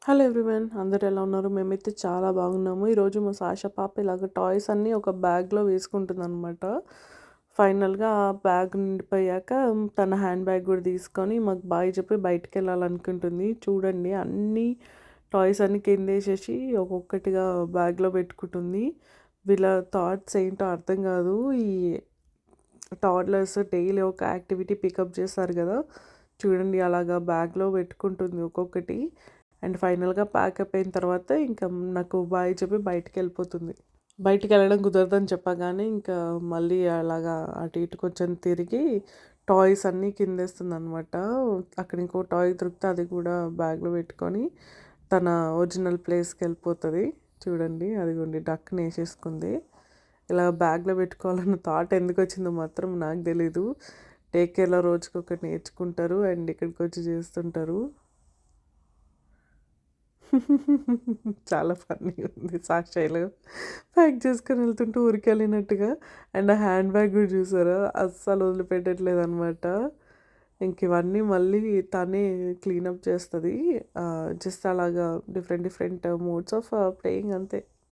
Hello everyone, అందరూ ఎలా ఉన్నారు? మేమైతే చాలా బాగున్నాము. ఈరోజు మా సాషా పాప ఇలాగ టాయ్స్ అన్నీ ఒక బ్యాగ్లో వేసుకుంటుందన్నమాట. ఫైనల్గా ఆ బ్యాగ్ నిండిపోయాక తన హ్యాండ్ బ్యాగ్ కూడా తీసుకొని మాకు బాయ్ చెప్పి బయటికి వెళ్ళాలనుకుంటుంది. చూడండి, అన్ని టాయ్స్ అన్ని కింద వేసేసి ఒక్కొక్కటిగా బ్యాగ్లో పెట్టుకుంటుంది. వీళ్ళ థాట్స్ ఏంటో అర్థం కాదు. ఈ టాడ్లర్స్ డైలీ ఒక యాక్టివిటీ పికప్ చేస్తారు కదా, చూడండి అలాగా బ్యాగ్లో పెట్టుకుంటుంది ఒక్కొక్కటి. అండ్ ఫైనల్గా ప్యాకప్ అయిన తర్వాత ఇంకా నాకు బాయ్ చెప్పి బయటికి వెళ్ళిపోతుంది. బయటికి వెళ్ళడం కుదరదని చెప్పగానే ఇంకా మళ్ళీ అలాగా అటు ఇటు కొంచెం తిరిగి టాయ్స్ అన్నీ కిందేస్తుంది అనమాట. అక్కడ ఇంకో టాయ్ దొరికితే అది కూడా బ్యాగ్లో పెట్టుకొని తన ఒరిజినల్ ప్లేస్కి వెళ్ళిపోతుంది. చూడండి, అదిగోండి డక్ని వేసేసుకుంది. ఇలా బ్యాగ్లో పెట్టుకోవాలన్న థాట్ ఎందుకు వచ్చిందో మాత్రం నాకు తెలీదు. టేక్ కేర్లో రోజుకొకటి నేర్చుకుంటారు అండ్ ఇక్కడికి వచ్చి చేస్తుంటారు. చాలా ఫన్నీ ఉంది సాక్షాయిలో ప్యాక్ చేసుకొని వెళ్తుంటూ ఊరికి వెళ్ళినట్టుగా. అండ్ ఆ హ్యాండ్ బ్యాగ్ కూడా చూసారా, అస్సలు వదిలిపెట్టట్లేదు అనమాట. ఇంక ఇవన్నీ మళ్ళీ తనే క్లీనప్ చేస్తుంది. జస్ట్ అలాగా different different modes of playing అంతే.